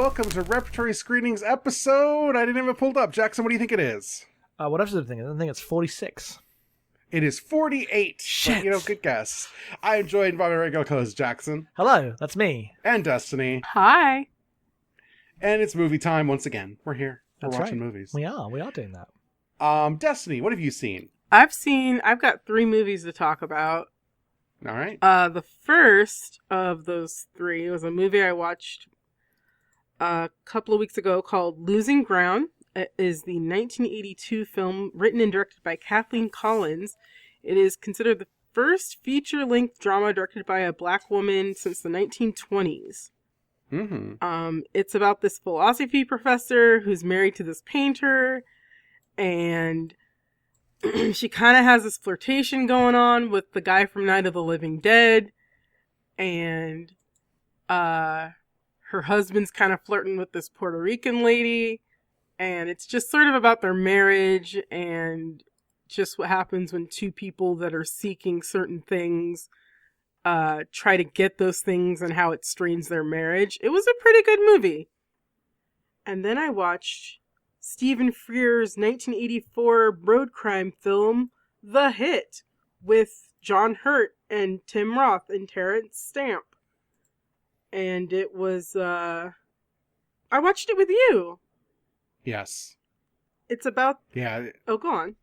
welcome to Repertory Screenings episode. I didn't have it pulled up. Jackson, what do you think it is? What else is the thing? I think it's 46. It is 48. Shit. But, good guess. I am joined by my regular co-host, Jackson. Hello, that's me. And Destiny. Hi. And it's movie time once again. We're here. We're That's watching right. movies. We are doing that. Destiny, what have you seen? I've got 3 movies to talk about. All right. The first of those 3 was a movie I watched a couple of weeks ago called Losing Ground. It is the 1982 film written and directed by Kathleen Collins. It is considered the first feature-length drama directed by a black woman since the 1920s. Mm-hmm. It's about this philosophy professor who's married to this painter, and she kind of has this flirtation going on with the guy from Night of the Living Dead, and her husband's kind of flirting with this Puerto Rican lady, and it's just sort of about their marriage and just what happens when 2 people that are seeking certain things try to get those things and how it strains their marriage. It was a pretty good movie. And then I watched Stephen Frears' 1984 road crime film, The Hit, with John Hurt and Tim Roth and Terrence Stamp. And it was, I watched it with you. Yes. It's about, Yeah. oh, go on.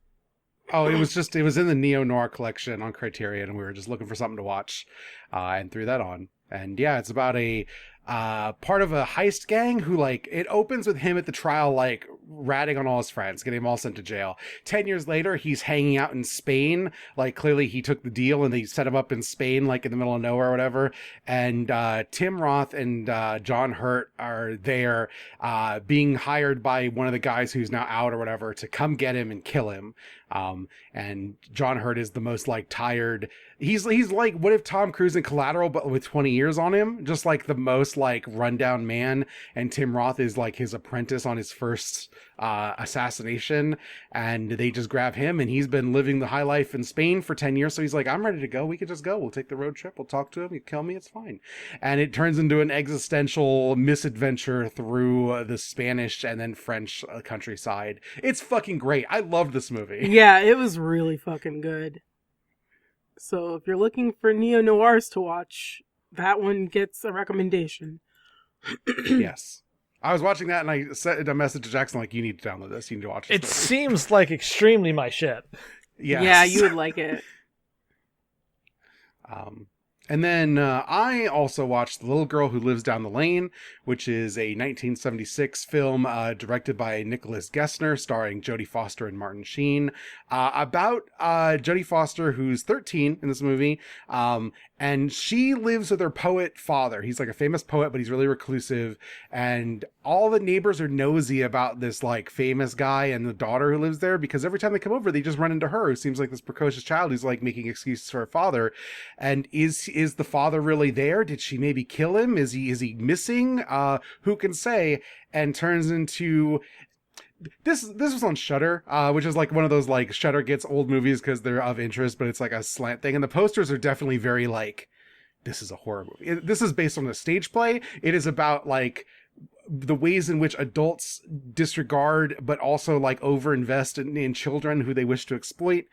Oh, it was in the Neo-Noir collection on Criterion, and we were just looking for something to watch, and threw that on. And yeah, it's about a part of a heist gang who, it opens with him at the trial, ratting on all his friends, getting them all sent to jail. 10 years later, he's hanging out in Spain. Clearly he took the deal and they set him up in Spain, in the middle of nowhere or whatever. And Tim Roth and John Hurt are there, being hired by one of the guys who's now out or whatever to come get him and kill him. And John Hurt is the most tired. He's like, what if Tom Cruise in Collateral, but with 20 years on him? Just the most rundown man. And Tim Roth is his apprentice on his first assassination. And they just grab him, and he's been living the high life in Spain for 10 years. So he's like, I'm ready to go. We could just go. We'll take the road trip. We'll talk to him. You kill me. It's fine. And it turns into an existential misadventure through the Spanish and then French countryside. It's fucking great. I love this movie. Yeah, it was really fucking good. So if you're looking for neo-noirs to watch, that one gets a recommendation. Yes. I was watching that and I sent a message to Jackson you need to download this. You need to watch this. It seems extremely my shit. Yes. Yeah, you would like it. And then I also watched The Little Girl Who Lives Down the Lane, which is a 1976 film directed by Nicholas Gessner, starring Jodie Foster and Martin Sheen, about Jodie Foster, who's 13 in this movie, and she lives with her poet father. He's a famous poet, but he's really reclusive, and all the neighbors are nosy about this famous guy and the daughter who lives there, because every time they come over, they just run into her, who seems like this precocious child who's making excuses for her father. And is the father really there? Did she maybe kill him? Is he missing? Who can say? And turns into this was on Shudder, which is one of those Shudder gets old movies because they're of interest, but it's a slant thing, and the posters are definitely very this is a horror movie. This is based on a stage play. It is about the ways in which adults disregard but also overinvest in children who they wish to exploit.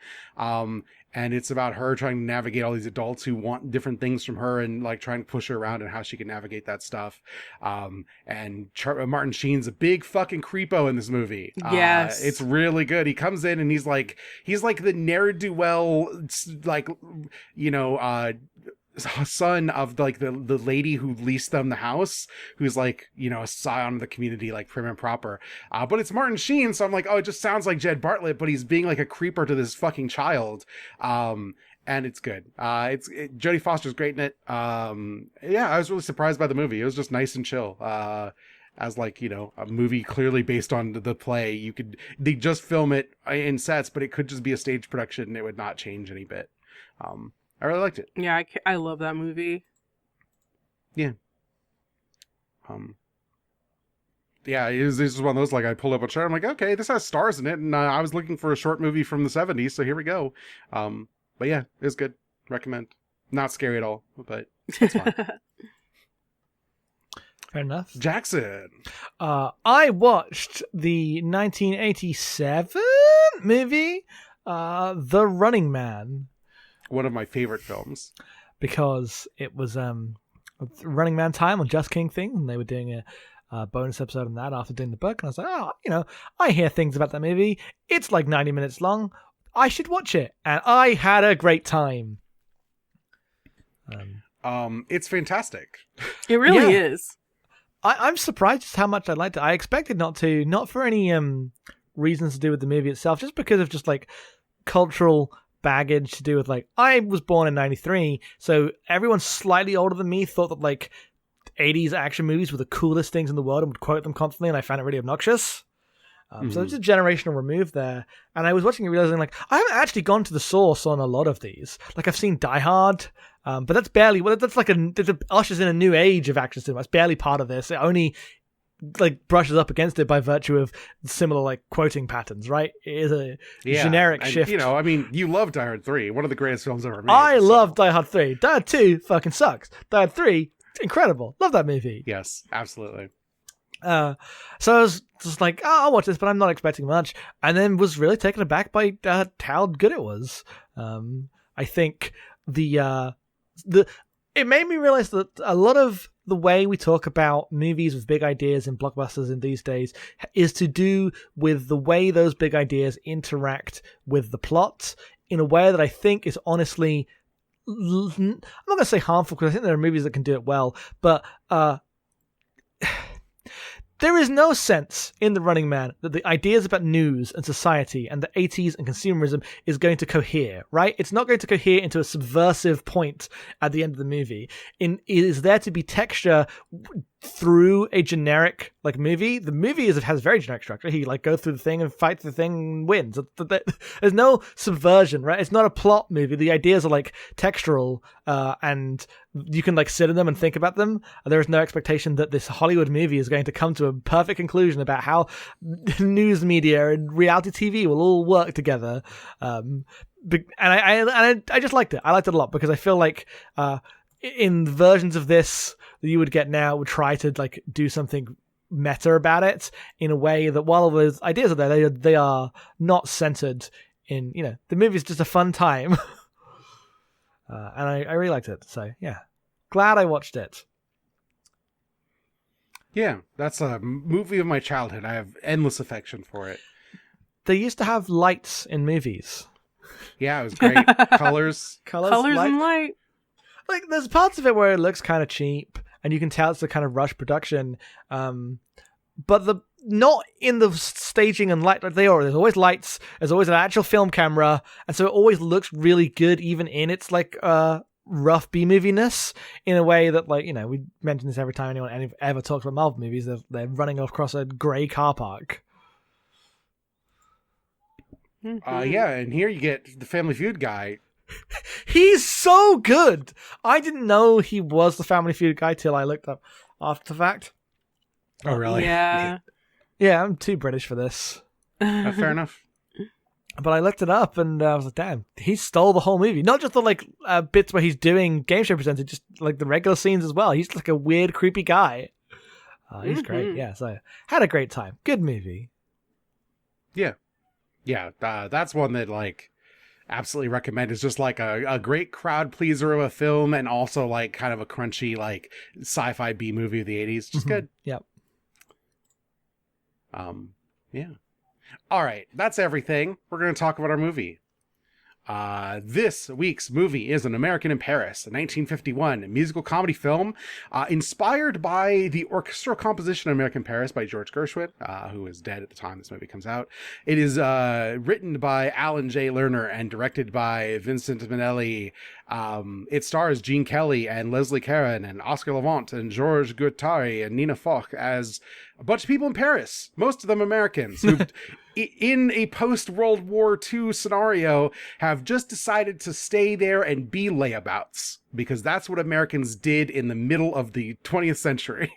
And it's about her trying to navigate all these adults who want different things from her and trying to push her around and how she can navigate that stuff. And Martin Sheen's a big fucking creepo in this movie. Yes. It's really good. He comes in and he's the ne'er-do-well, son of the lady who leased them the house, who's a scion of the community, prim and proper, but it's Martin Sheen, so I'm oh, it just sounds like Jed Bartlett, but he's being a creeper to this fucking child. And it's good. Jodie Foster's great in it. Yeah, I was really surprised by the movie. It was just nice and chill. As a movie clearly based on the play. They just film it in sets, but it could just be a stage production and it would not change any bit. I really liked it. Yeah, I love that movie. Yeah. Yeah, this is one of those, I pulled up a chart, I'm okay, this has stars in it, and I was looking for a short movie from the 70s, so here we go. But yeah, it's good. Recommend. Not scary at all, but it's fine. Fair enough. Jackson. I watched the 1987 movie, The Running Man. One of my favorite films. Because it was Running Man time on Just King thing, and they were doing a bonus episode on that after doing the book, and I was like, I hear things about that movie. It's like 90 minutes long. I should watch it, and I had a great time. It's fantastic. It really is. I'm surprised just how much I liked it. I expected not for any reasons to do with the movie itself, just because of just like cultural baggage to do with like, I was born in 93, so everyone slightly older than me thought that like 80s action movies were the coolest things in the world and would quote them constantly, and I found it really obnoxious. So it's a generational remove there. And I was watching it realizing like, I haven't actually gone to the source on a lot of these. Like I've seen Die Hard, but that's barely, that's like it ushers in a new age of action cinema. It's barely part of this. It only like brushes up against it by virtue of similar like quoting patterns, right? It is a generic shift. I mean, you love Die Hard 3, one of the greatest films ever made. I love Die Hard 3. Die Hard 2 fucking sucks. Die Hard 3, incredible. Love that movie. Yes, absolutely. So I was just like, I'll watch this, but I'm not expecting much. And then was really taken aback by how good it was. I think it made me realize that a lot of the way we talk about movies with big ideas and blockbusters in these days is to do with the way those big ideas interact with the plot in a way that I think is honestly, I'm not going to say harmful, because I think there are movies that can do it well, but there is no sense in The Running Man that the ideas about news and society and the 80s and consumerism is going to cohere, right? It's not going to cohere into a subversive point at the end of the movie. It is there to be texture through a generic like movie. The movie has very generic structure. He like goes through the thing and fights the thing and wins. There's no subversion, right? It's not a plot movie. The ideas are like textural, and you can like sit in them and think about them. There is no expectation that this Hollywood movie is going to come to a perfect conclusion about how news media and reality TV will all work together. And I just liked it. I liked it a lot because I feel like in versions of this that you would get now would try to like do something meta about it in a way that while all those ideas are there, they are not centered in, the movie's just a fun time. And I really liked it. So yeah, glad I watched it. Yeah, that's a movie of my childhood. I have endless affection for it. They used to have lights in movies. Yeah, it was great. Colors and light. Like, there's parts of it where it looks kind of cheap, and you can tell it's a kind of rush production. But not in the staging and light. Like there's always lights. There's always an actual film camera, and so it always looks really good, even in its like rough B-moviness. In a way that, like, we mention this every time anyone ever talks about Marvel movies. They're running across a grey car park. Yeah, and here you get the Family Feud guy. He's so good. I didn't know he was the Family Feud guy till I looked up after the fact. Oh, really? Yeah. Yeah, I'm too British for this. Fair enough. But I looked it up and I was like, damn, he stole the whole movie. Not just the like bits where he's doing game show presenter, just like the regular scenes as well. He's like a weird, creepy guy. He's great. Yeah, so had a great time. Good movie. Yeah. Yeah, that's one that like absolutely recommend. It's just like a great crowd pleaser of a film, and also like kind of a crunchy like sci-fi B movie of the 80s. Just good. Yep. Yeah. All right, that's everything. We're going to talk about our movie. This week's movie is An American in Paris, a 1951 musical comedy film inspired by the orchestral composition American in Paris by George Gershwin, who is dead at the time this movie comes out. It is written by Alan J. Lerner and directed by Vincent Minnelli. It stars Gene Kelly and Leslie Caron and Oscar Levant and Georges Guattari and Nina Foch as a bunch of people in Paris, most of them Americans, who in a post-World War II scenario have just decided to stay there and be layabouts, because that's what Americans did in the middle of the 20th century.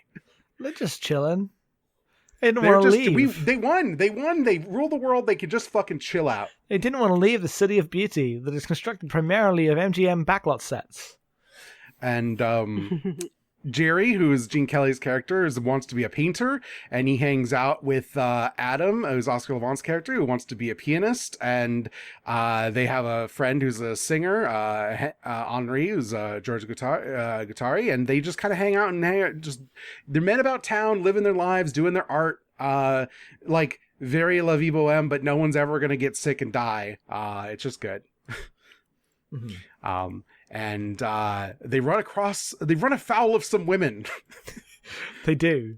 They're just chilling. They didn't want to leave. They won. They ruled the world. They could just fucking chill out. They didn't want to leave the city of beauty that is constructed primarily of MGM backlot sets. And Jerry, who is Gene Kelly's character, wants to be a painter, and he hangs out with Adam, who's Oscar Levant's character, who wants to be a pianist, and they have a friend who's a singer, Henri, who's George Guattari, and they just kind of hang out and they're men about town, living their lives, doing their art, like very La Vie Boheme, but no one's ever gonna get sick and die. It's just good. Mm-hmm. And they run afoul of some women. They do.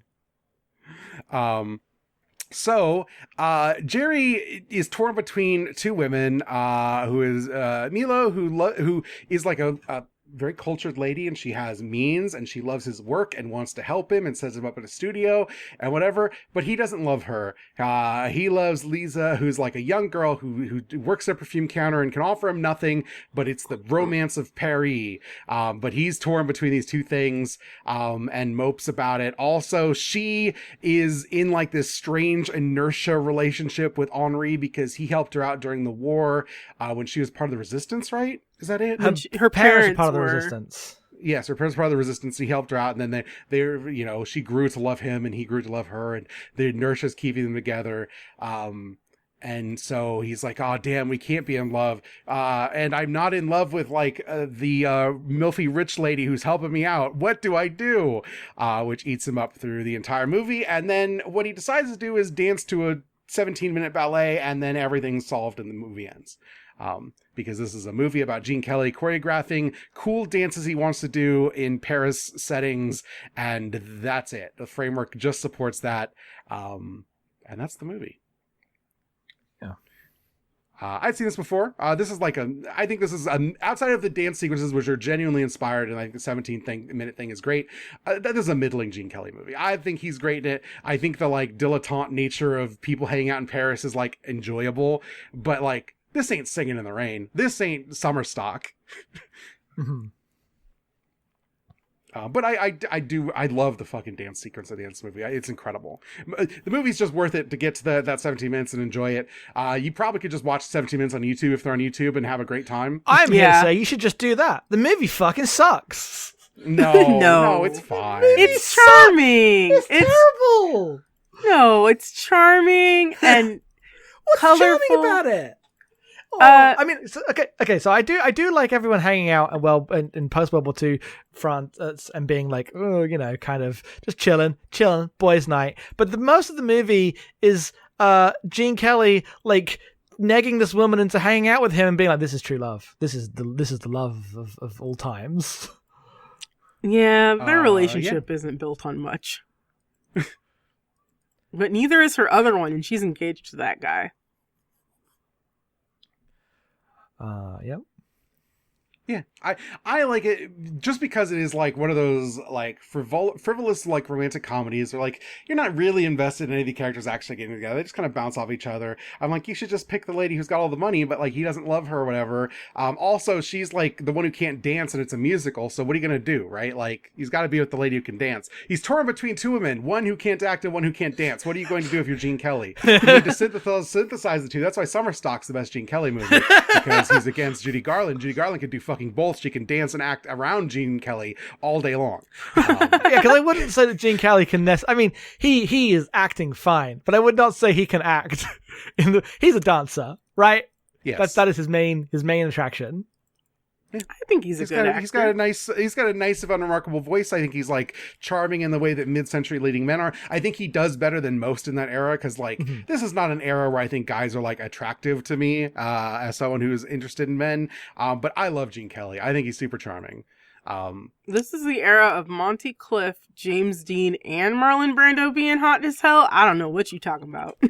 So Jerry is torn between two women, who is Milo, who is like a very cultured lady, and she has means, and she loves his work and wants to help him and sets him up in a studio and whatever, but he doesn't love her. He loves Lisa, who's like a young girl who works at a perfume counter and can offer him nothing, but it's the romance of Paris. But he's torn between these two things, and mopes about it. Also, she is in like this strange inertia relationship with Henri because he helped her out during the war, when she was part of the resistance, right? Is that it? Her parents are part of the resistance. Yes, her parents were part of the resistance. He helped her out, and then they she grew to love him, and he grew to love her, and the inertia's keeping them together. And so he's like, "Oh, damn, we can't be in love. And I'm not in love with like the milfy rich lady who's helping me out. What do I do?" Which eats him up through the entire movie. And then what he decides to do is dance to a 17-minute ballet, and then everything's solved, and the movie ends. Because this is a movie about Gene Kelly choreographing cool dances he wants to do in Paris settings, and that's it. The framework just supports that, and that's the movie. Yeah. I'd seen this before. This is like I think this is outside of the dance sequences, which are genuinely inspired, and I think the 17-minute thing is great. That is a middling Gene Kelly movie. I think he's great in it. I think the like dilettante nature of people hanging out in Paris is like enjoyable, but like, this ain't Singing in the Rain. This ain't Summer Stock. Mm-hmm. But I love the fucking dance sequence at the end of this movie. It's incredible. The movie's just worth it to get to that 17 minutes and enjoy it. You probably could just watch 17 minutes on YouTube if they're on YouTube and have a great time. I'm here to say you should just do that. The movie fucking sucks. No, it's fine. It's charming. It's terrible. No, it's charming and what's colorful. charming about it? I mean, okay. So I do like everyone hanging out and in post World War II France and being like, oh, kind of just chilling, boys' night. But the most of the movie is Gene Kelly like negging this woman into hanging out with him and being like, this is true love. This is the love of all times. Yeah, their relationship isn't built on much. But neither is her other one, and she's engaged to that guy. Yep. Yeah, I like it just because it is like one of those like frivolous like romantic comedies where like you're not really invested in any of the characters actually getting together. They just kind of bounce off each other. I'm like, you should just pick the lady who's got all the money, but like he doesn't love her or whatever. Also, she's like the one who can't dance and it's a musical, so what are you gonna do, right? Like he's got to be with the lady who can dance. He's torn between two women, one who can't act and one who can't dance. What are you going to do if you're Gene Kelly? You need to synthesize the two. That's why Summer Stock's the best Gene Kelly movie, because he's against Judy Garland. Judy Garland can do fucking both. She can dance and act around Gene Kelly all day long. Yeah, because I wouldn't say that Gene Kelly can. I mean, he is acting fine, but I would not say he can act. He's a dancer, right? Yes, that is his main attraction. I think he's a good actor. He's got a nice, if unremarkable voice. I think he's like charming in the way that mid-century leading men are. I think he does better than most in that era because like this is not an era where I think guys are like attractive to me as someone who's interested in men. But I love Gene Kelly. I think he's super charming. This is the era of Monty Cliff, James Dean, and Marlon Brando being hot as hell. I don't know what you talking about.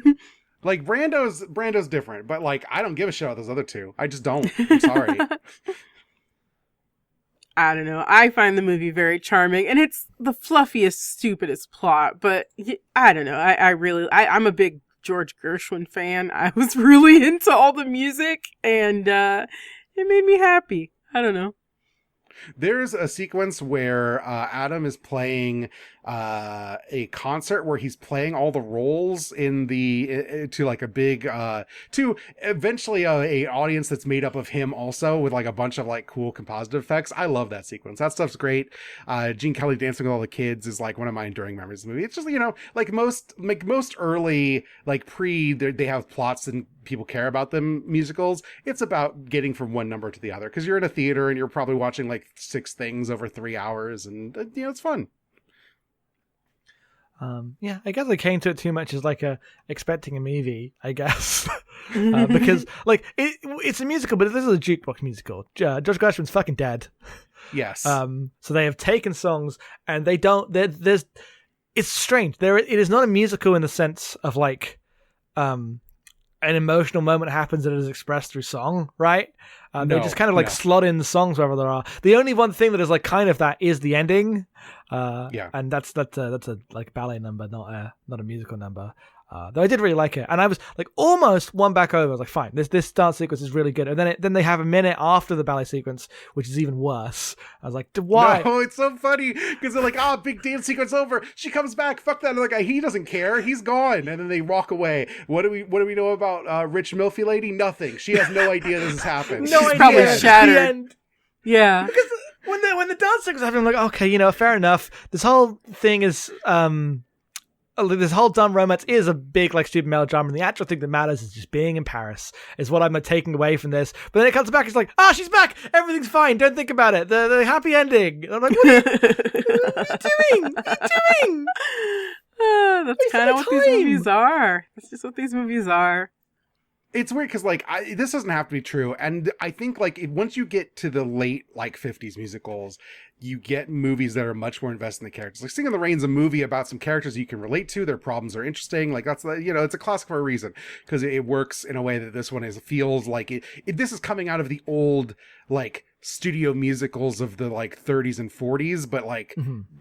Like Brando's different, but like I don't give a shit about those other two. I just don't. I'm sorry. I don't know. I find the movie very charming, and it's the fluffiest, stupidest plot. But I don't know. I'm a big George Gershwin fan. I was really into all the music, and it made me happy. I don't know. There's a sequence where Adam is playing a concert where he's playing all the roles in the to like a big to eventually a audience that's made up of him also, with like a bunch of like cool composite effects. I love that sequence. That stuff's great. Gene Kelly dancing with all the kids is like one of my enduring memories of the movie. It's just, you know, like most early, like they have plots and people care about them musicals. It's about getting from one number to the other, because you're in a theater and you're probably watching like 6 things over 3 hours, and you know, it's fun. Yeah, I guess I came to it too much as like expecting a movie, I guess, because like it's a musical, but this is a jukebox musical. George Gershwin's fucking dead. Yes. So they have taken songs and they don't. There's it's strange. It is not a musical in the sense of like, an emotional moment happens that is expressed through song, right? They just kind of like slot in the songs wherever there are. The only one thing that is like kind of that is the ending. And that's a like ballet number, not a musical number. Though I did really like it, and I was like almost won back over. I was like, fine, this dance sequence is really good, and then they have a minute after the ballet sequence, which is even worse. I was like, why? No, it's so funny because they're like, big dance sequence over. She comes back. Fuck that. And like, he doesn't care. He's gone, and then they walk away. What do we know about Rich Milfy Lady? Nothing. She has no idea this has happened. No idea. Probably shattered. Yeah. Because when the dance sequence happened, I'm like, okay, you know, fair enough. This whole thing is this whole dumb romance is a big like stupid melodrama, and the actual thing that matters is just being in Paris is what I'm taking away from this. But then it comes back, it's like, she's back, everything's fine, don't think about it, the happy ending. And I'm like, what are you doing? That's kind of what these movies are. That's just what these movies are. It's weird because like this doesn't have to be true, and I think like once you get to the late like 50s musicals, you get movies that are much more invested in the characters. Like Singing in the Rain's a movie about some characters you can relate to. Their problems are interesting. Like that's, you know, it's a classic for a reason, because it works in a way that this one feels like it. This is coming out of the old like studio musicals of the like 30s and 40s, but like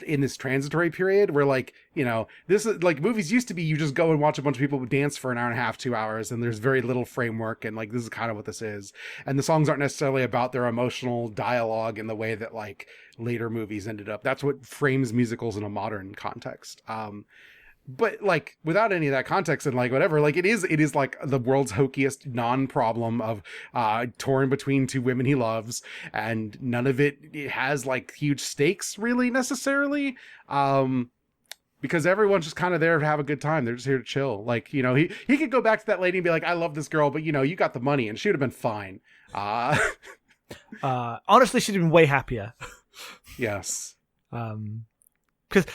in this transitory period where like, you know, this is like movies used to be, you just go and watch a bunch of people dance for an hour and a half, 2 hours, and there's very little framework, and like this is kind of what this is. And the songs aren't necessarily about their emotional dialogue in the way that like later movies ended up. That's what frames musicals in a modern context. But like without any of that context and like whatever, like it is like the world's hokiest non-problem of torn between 2 women he loves, and none of it has like huge stakes really necessarily, because everyone's just kind of there to have a good time. They're just here to chill. Like, you know, he could go back to that lady and be like, I love this girl, but you know, you got the money, and she would have been fine. Honestly, she'd have been way happier. Yes. Because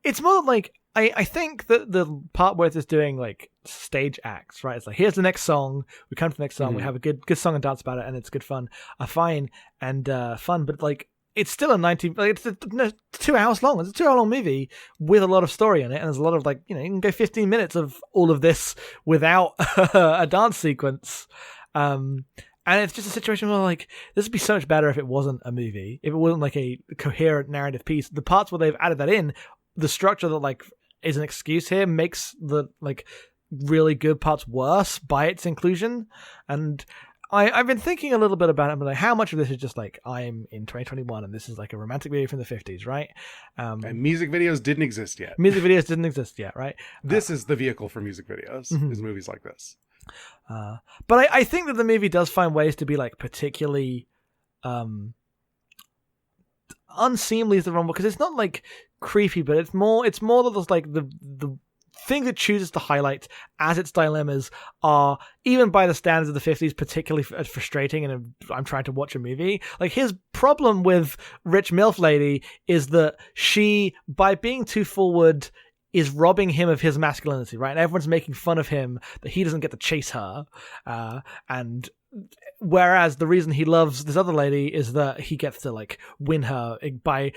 it's more like I think that the part where it's doing like stage acts, right? It's like, here's the next song, we come to the next song, we have a good song and dance about it, and it's good fun, fine and fun, but like it's still it's 2 hours long. It's a 2 hour long movie with a lot of story in it, and there's a lot of like, you know, you can go 15 minutes of all of this without a dance sequence. And it's just a situation where, like, this would be so much better if it wasn't a movie, if it wasn't, like, a coherent narrative piece. The parts where they've added that in, the structure that, like, is an excuse here makes the, like, really good parts worse by its inclusion. And I've been thinking a little bit about it, but like, how much of this is just, like, I'm in 2021 and this is, like, a romantic movie from the 50s, right? And music videos didn't exist yet. Music videos didn't exist yet, right? This is the vehicle for music videos, is movies like this. But I think that the movie does find ways to be like particularly unseemly is the wrong word, because it's not like creepy, but it's more that there's like the thing that chooses to highlight as its dilemmas are, even by the standards of the 50s, particularly frustrating, and I'm trying to watch a movie. Like, his problem with Rich MILF Lady is that she, by being too forward, is robbing him of his masculinity, right? And everyone's making fun of him that he doesn't get to chase her. And whereas the reason he loves this other lady is that he gets to like win her by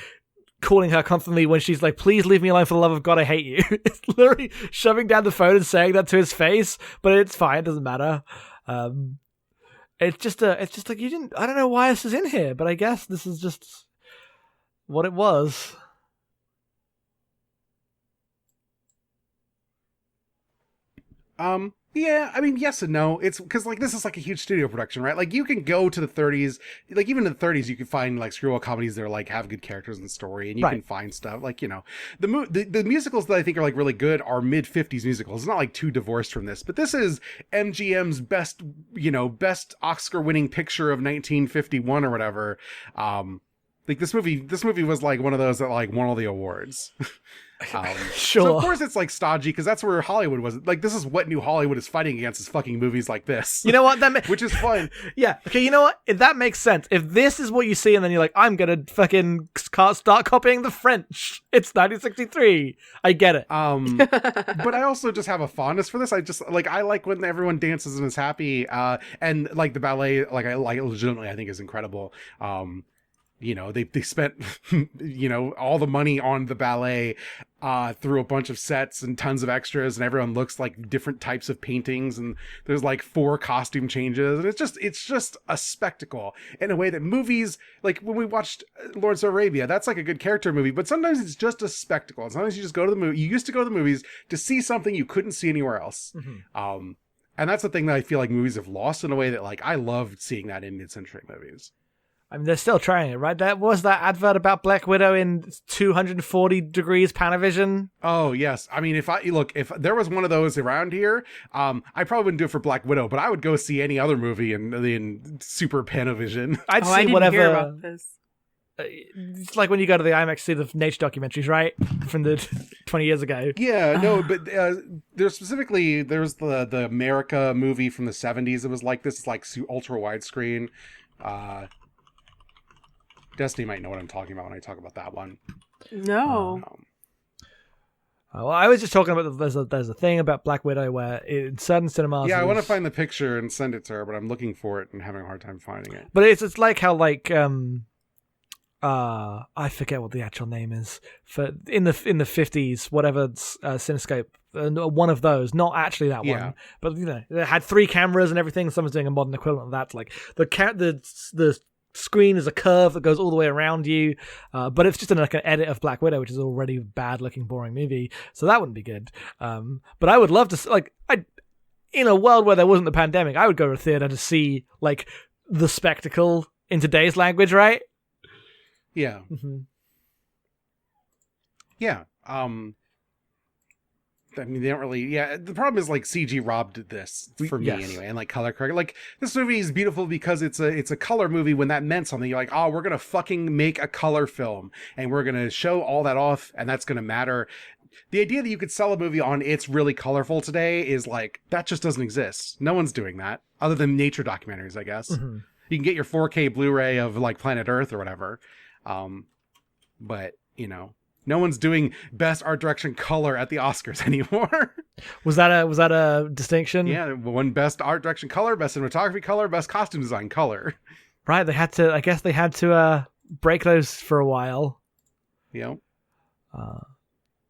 calling her constantly when she's like, please leave me alone, for the love of God, I hate you. It's literally shoving down the phone and saying that to his face, but it's fine, it doesn't matter. It's just like, I don't know why this is in here, but I guess this is just what it was. Yeah, I mean, yes and no. It's because like this is like a huge studio production, right? Like you can go to the 30s, like even in the 30s, you can find like screwball comedies that are like have good characters and story, and you Right. can find stuff like the musicals that I think are like really good are mid 50s musicals. It's not like too divorced from this, but this is MGM's best Oscar winning picture of 1951 or whatever. Like this movie was like one of those that like won all the awards. Sure. So of course it's like stodgy because that's where Hollywood was. Like this is what New Hollywood is fighting against is fucking movies like this. You know what? Which is fun. Yeah. Okay. You know what? If that makes sense. If this is what you see, and then you're like, I'm gonna fucking start copying the French. It's 1963. I get it. But I also just have a fondness for this. I like when everyone dances and is happy. And like the ballet, like I like legitimately, I think is incredible. They spent all the money on the ballet through a bunch of sets and tons of extras, and everyone looks like different types of paintings, and there's like 4 costume changes, and it's just a spectacle in a way that movies, like when we watched Lawrence of Arabia, that's like a good character movie, but sometimes it's just a spectacle. And sometimes you just go to the movie. You used to go to the movies to see something you couldn't see anywhere else. Mm-hmm. And that's the thing that I feel like movies have lost in a way that like I loved seeing that in mid-century movies. I mean, they're still trying it, right? That was that advert about Black Widow in 240 degrees Panavision. Oh yes, I mean, if there was one of those around here, I probably wouldn't do it for Black Widow, but I would go see any other movie in super Panavision. I'd see I didn't whatever. hear about this. It's like when you go to the IMAX to see the nature documentaries, right? From the 20 years ago. Yeah, no, but there's the America movie from the 70s. It was like this, like ultra widescreen. Destiny might know what I'm talking about when I talk about that one. No. Well, I was just talking about there's a thing about Black Widow where in certain cinemas. Yeah, I want to find the picture and send it to her, but I'm looking for it and having a hard time finding it. But it's like how like I forget what the actual name is for in the 50s, whatever Cinescope. One of those, not actually that one, but it had 3 cameras and everything. Someone's doing a modern equivalent of that. Like the screen is a curve that goes all the way around you, but it's just like an edit of Black Widow, which is already a bad looking, boring movie, so that wouldn't be good. But I would love to in a world where there wasn't the pandemic, I would go to a theater to see like the spectacle in today's language, right? Yeah. Mm-hmm. Yeah. I mean, they don't really. Yeah, the problem is like CG robbed this for me anyway, and like color correct. Like this movie is beautiful because it's a color movie. When that meant something, you're like, oh, we're gonna fucking make a color film, and we're gonna show all that off, and that's gonna matter. The idea that you could sell a movie on it's really colorful today is like that just doesn't exist. No one's doing that other than nature documentaries, I guess. Mm-hmm. You can get your 4K Blu-ray of like Planet Earth or whatever, but no one's doing best art direction color at the Oscars anymore. Was that a distinction? Yeah, one best art direction color, best cinematography color, best costume design color. Right, they had to break those for a while. Yep.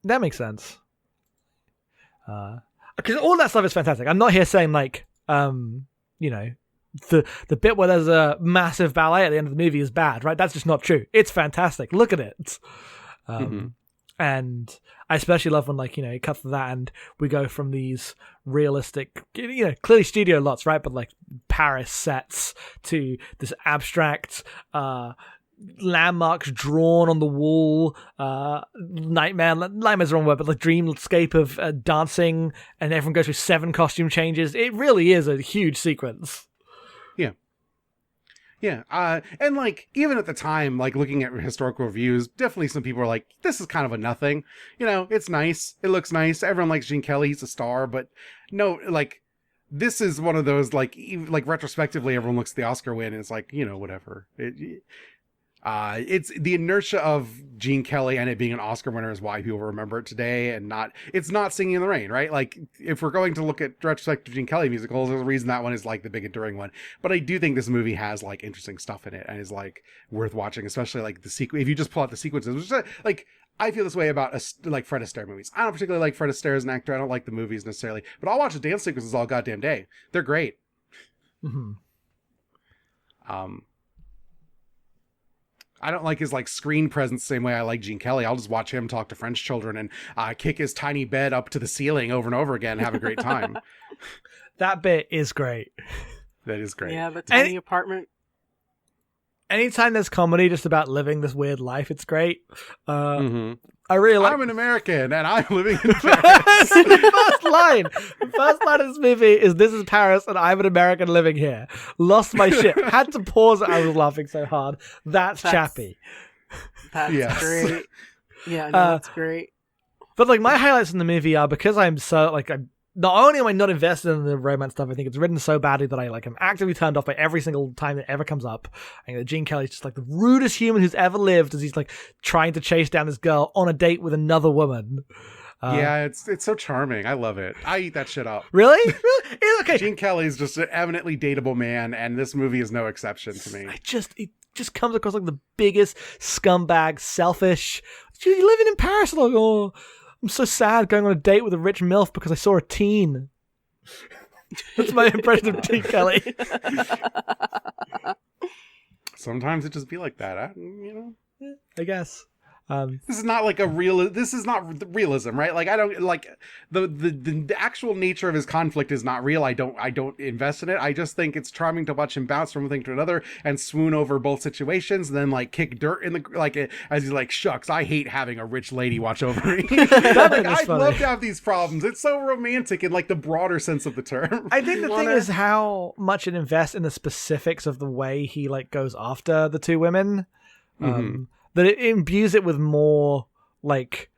That makes sense. Because all that stuff is fantastic. I'm not here saying like the bit where there's a massive ballet at the end of the movie is bad, right? That's just not true. It's fantastic. Look at it. And I especially love when it cuts to that and we go from these realistic, clearly studio lots, right? But like Paris sets to this abstract, landmarks drawn on the wall, nightmare's the wrong word, but the dreamscape of dancing, and everyone goes through 7 costume changes. It really is a huge sequence. Yeah, and like even at the time, like looking at historical reviews, definitely some people are like, "This is kind of a nothing." It's nice, it looks nice. Everyone likes Gene Kelly; he's a star. But no, like this is one of those like retrospectively, everyone looks at the Oscar win and it's like whatever. It's the inertia of Gene Kelly and it being an Oscar winner is why people remember it today, and it's not Singing in the Rain, right? Like if we're going to look at retrospective Gene Kelly musicals, there's a reason that one is like the big enduring one. But I do think this movie has like interesting stuff in it and is like worth watching, especially like the sequence. If you just pull out the sequences, which is, like I feel this way about like Fred Astaire movies. I don't particularly like Fred Astaire as an actor. I don't like the movies necessarily, but I'll watch the dance sequences all goddamn day. They're great. Mm-hmm. I don't like his like screen presence the same way I like Gene Kelly. I'll just watch him talk to French children and kick his tiny bed up to the ceiling over and over again and have a great time. That bit is great. That is great. Yeah, the tiny apartment. Anytime there's comedy just about living this weird life, it's great. Mm-hmm. I really like. I'm an American and I'm living in Paris. The first line of this movie is "This is Paris and I'm an American living here." Lost my shit. Had to pause it. I was laughing so hard. That's Chappie. That's great. Yeah, no, that's great. But like my highlights in the movie are because I'm so like I'm. Not only am I not invested in the romance stuff, I think it's written so badly that I'm actively turned off by every single time it ever comes up. I think that Gene Kelly's just like the rudest human who's ever lived as he's like trying to chase down this girl on a date with another woman. Yeah, it's so charming. I love it. I eat that shit up. Really? Really? It's okay. Gene Kelly's just an eminently dateable man, and this movie is no exception to me. It just comes across like the biggest scumbag, selfish. You're living in Paris, like, oh, I'm so sad going on a date with a rich MILF because I saw a teen. That's my impression of Gene Kelly. Sometimes it just be like that, I guess. This is not like this is not the realism, right? Like I don't like the actual nature of his conflict is not real. I don't invest in it. I just think it's charming to watch him bounce from one thing to another and swoon over both situations and then like kick dirt in the like as he's like, shucks, I hate having a rich lady watch over me. I'd love to have these problems. It's so romantic in like the broader sense of the term. I think the thing is how much it invests in the specifics of the way he like goes after the two women. Mm-hmm. That it imbues it with more like,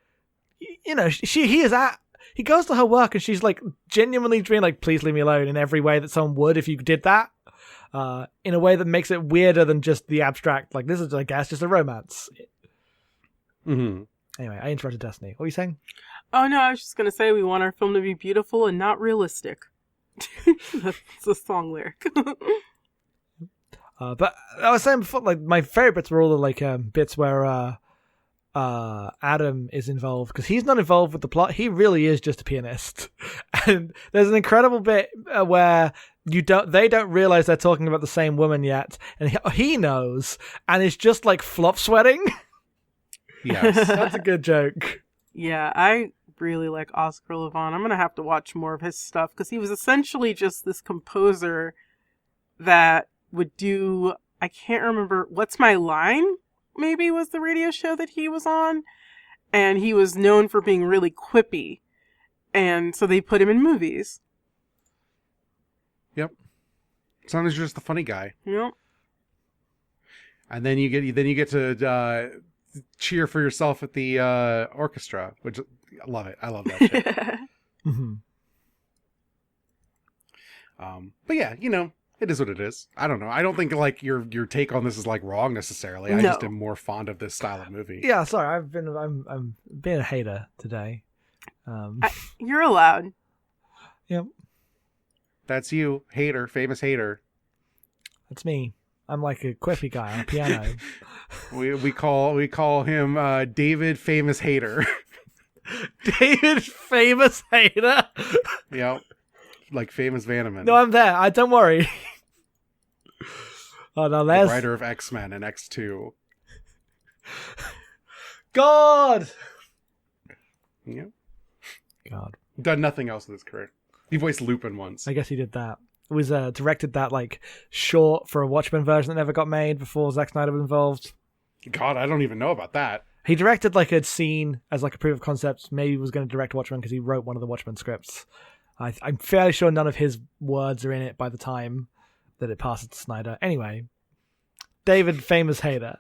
he goes to her work and she's like genuinely being like, please leave me alone in every way that someone would if you did that, in a way that makes it weirder than just the abstract, like this is, I guess, just a romance. Mm-hmm. Anyway, I interrupted Destiny. What were you saying? Oh no, I was just going to say we want our film to be beautiful and not realistic. That's a song lyric. But I was saying before, like my favorite bits were all the like bits where Adam is involved because he's not involved with the plot. He really is just a pianist, and there's an incredible bit where they don't realize they're talking about the same woman yet, and he knows, and it's just like flop sweating. Yes, that's a good joke. Yeah, I really like Oscar Levon. I'm gonna have to watch more of his stuff because he was essentially just this composer that would do, I can't remember, What's My Line, maybe was the radio show that he was on. And he was known for being really quippy. And so they put him in movies. Yep. Sometimes you're just the funny guy. Yep. And then you get to cheer for yourself at the orchestra, which I love it. I love that shit. Mm-hmm. But yeah, it is what it is. I don't know. I don't think like your take on this is like wrong necessarily. I just am more fond of this style of movie. Yeah, sorry. I'm being a hater today. You're allowed. Yep. That's you, hater, famous hater. That's me. I'm like a quippy guy on a piano. we call him David, famous hater. David, famous hater. Yep. Like famous Vanaman. No, I'm there. Don't worry. Oh no, the writer of X-Men and X2. God. Yep. God. Done nothing else in his career. He voiced Lupin once. I guess he did that. It was directed that like short for a Watchmen version that never got made before Zack Snyder was involved. God, I don't even know about that. He directed like a scene as like a proof of concept. Maybe he was going to direct Watchmen because he wrote one of the Watchmen scripts. I'm fairly sure none of his words are in it by the time that it passes to Snyder. Anyway, David, famous hater.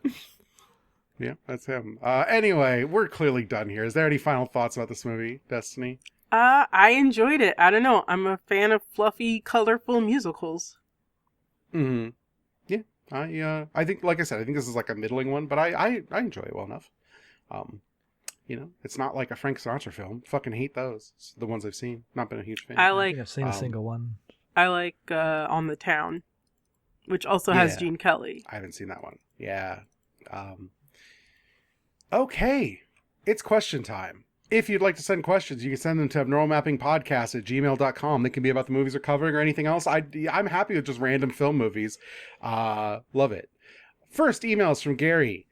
Yeah, that's him. Anyway, we're clearly done here. Is there any final thoughts about this movie, Destiny? I enjoyed it. I don't know. I'm a fan of fluffy, colorful musicals. Mm-hmm. Yeah, I think, like I said, I think this is like a middling one, but I enjoy it well enough. It's not like a Frank Sinatra film. Fucking hate those. It's the ones I've seen. Not been a huge fan. I think I've seen a single one. I like On the Town, which also has Gene Kelly. I haven't seen that one. Yeah. Okay. It's question time. If you'd like to send questions, you can send them to abnormalmappingpodcast@gmail.com. They can be about the movies we're covering or anything else. I'm happy with just random film movies. Love it. First email is from Gary.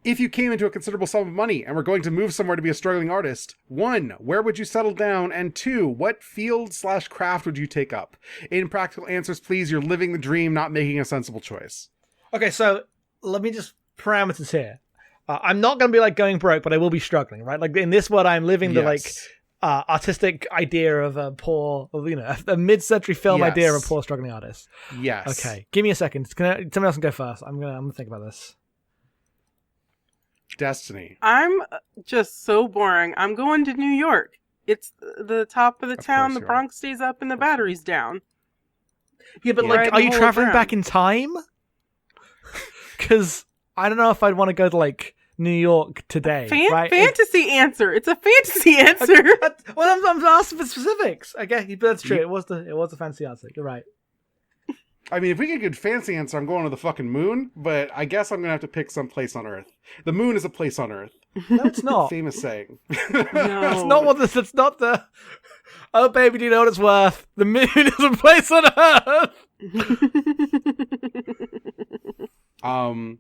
If you came into a considerable sum of money and were going to move somewhere to be a struggling artist, 1, where would you settle down? And 2, what field/craft would you take up? In practical answers, please. You're living the dream, not making a sensible choice. Okay, so let me just parameters here. I'm not going to be like going broke, but I will be struggling, right? Like in this world, I'm living the like artistic idea of a poor, a mid-century film idea of a poor struggling artist. Yes. Okay, give me a second. Somebody else can go first. I'm gonna think about this. Destiny. I'm just so boring. I'm going to New York. It's the top of the town. The Bronx stays up and the battery's down. Yeah, but like, are you traveling back in time? Because I don't know if I'd want to go to like New York today. Right? Fantasy answer. It's a fantasy answer. Well, I'm asking for specifics. Okay, but that's true. It was the fancy answer. You're right. I mean, if we get a good fancy answer, I'm going to the fucking moon, but I guess I'm going to have to pick some place on Earth. The moon is a place on Earth. No, it's not. Famous saying. No. It's not what this, it's not the, oh baby, do you know what it's worth? The moon is a place on Earth!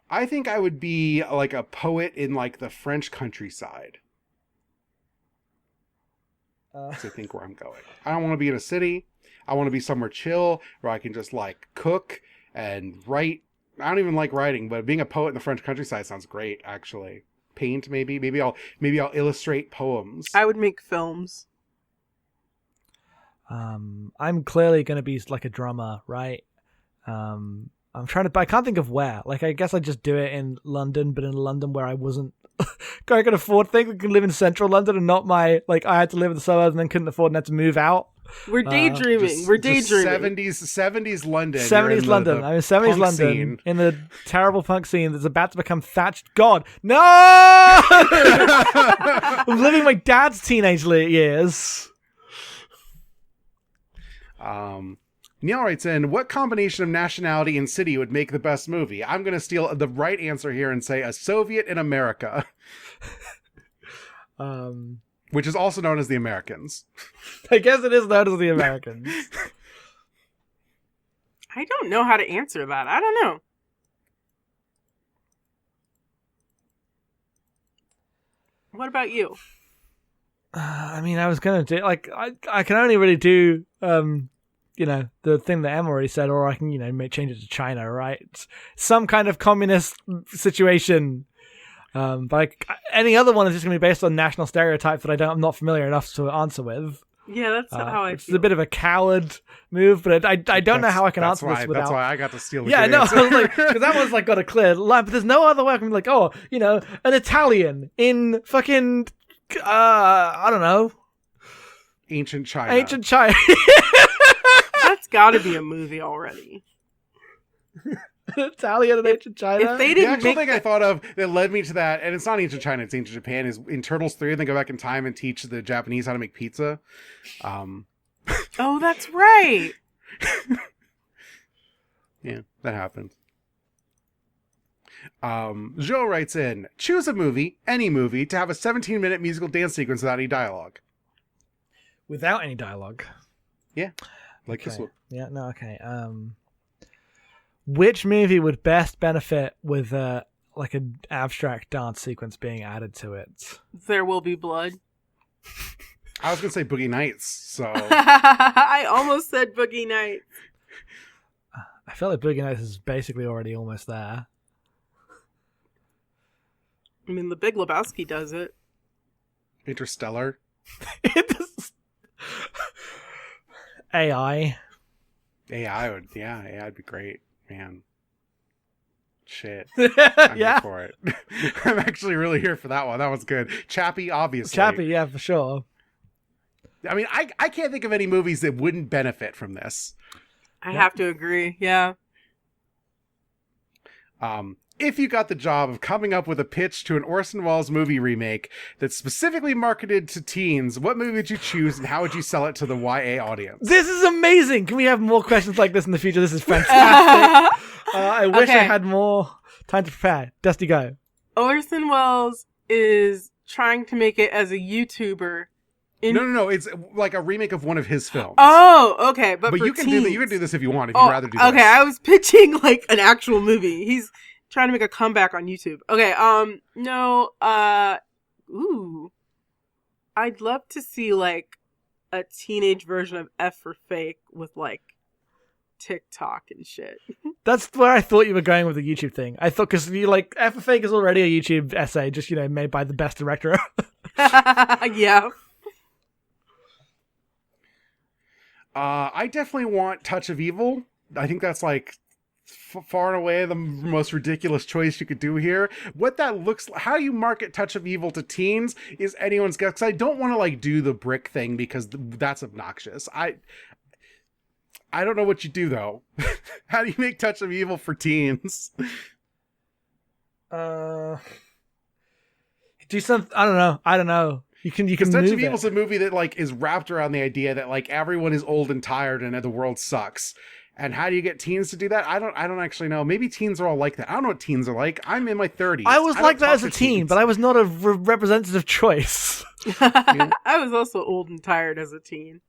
I think I would be like a poet in like the French countryside. That's I think where I'm going. I don't want to be in a city. I want to be somewhere chill where I can just like cook and write. I don't even like writing, but being a poet in the French countryside sounds great, actually. Paint, maybe. Maybe I'll illustrate poems. I would make films. I'm clearly going to be like a drummer, right? I'm trying to, I can't think of where. Like, I guess I'd just do it in London, but in London where I wasn't, I could afford things. I could live in central London and not I had to live in the suburbs and then couldn't afford and had to move out. We're daydreaming. We're daydreaming. 70s London. 70s London. I'm in 70s London scene. In the terrible punk scene that's about to become thatched. God, no! I'm living my dad's teenage years. Neil writes in, what combination of nationality and city would make the best movie? I'm going to steal the right answer here and say a Soviet in America. Which is also known as the Americans. I guess it is known as the Americans. I don't know how to answer that. I don't know. What about you? I mean, I was going to do, I can only really do, the thing that Emma already said, or I can, change it to China, right? It's some kind of communist situation. But any other one is just going to be based on national stereotypes that I'm not familiar enough to answer with. Yeah, that's how I feel. It's a bit of a coward move, but I don't know how I can answer this without... That's why I got to steal the because that one's got a clear line, but there's no other way I can be like, an Italian in fucking, I don't know. Ancient China. That's got to be a movie already. Italian and ancient China. If they didn't the actual thing I thought of that led me to that, and it's not ancient China, it's ancient Japan, is in Turtles 3, they go back in time and teach the Japanese how to make pizza. Oh, that's right. Yeah, that happened. Joe writes in, choose a movie, any movie, to have a 17-minute musical dance sequence without any dialogue. Without any dialogue? Yeah, like okay. This one. Yeah, no, okay. Which movie would best benefit with an abstract dance sequence being added to it? There Will Be Blood. I was going to say Boogie Nights, so... I almost said Boogie Nights. I feel like Boogie Nights is basically already almost there. I mean, The Big Lebowski does it. Interstellar. AI would be great, man. Shit. I'm here for it. I'm actually really here for that one. That was good. Chappie, obviously. Chappie, yeah, for sure. I mean, I can't think of any movies that wouldn't benefit from this. I have to agree, yeah. If you got the job of coming up with a pitch to an Orson Welles movie remake that's specifically marketed to teens, what movie would you choose and how would you sell it to the YA audience? This is amazing! Can we have more questions like this in the future? This is fantastic. I wish I had more time to prepare. Dusty, go. Orson Welles is trying to make it as a YouTuber. No. It's like a remake of one of his films. Oh, okay. But you can teens. do that. You can do this if you want. If you'd rather do this. Okay, I was pitching like an actual movie. trying to make a comeback on YouTube. Okay, no, ooh. I'd love to see, like, a teenage version of F for Fake with, like, TikTok and shit. That's where I thought you were going with the YouTube thing. I thought, because you like, F for Fake is already a YouTube essay, just, made by the best director. Yeah. I definitely want Touch of Evil. I think that's like far and away the most ridiculous choice you could do here. What that looks like, how you market Touch of Evil to teens is anyone's guess. Because I don't want to like do the brick thing because that's obnoxious. I don't know what you do though. How do you make Touch of Evil for teens? Do something. I don't know. You can Touch move of it. Evil's a movie that like is wrapped around the idea that like everyone is old and tired and the world sucks. And how do you get teens to do that? I don't actually know. Maybe teens are all like that. I don't know what teens are like. I'm in my 30s. I was like that as a teen, teens. but I was not a representative choice. I was also old and tired as a teen.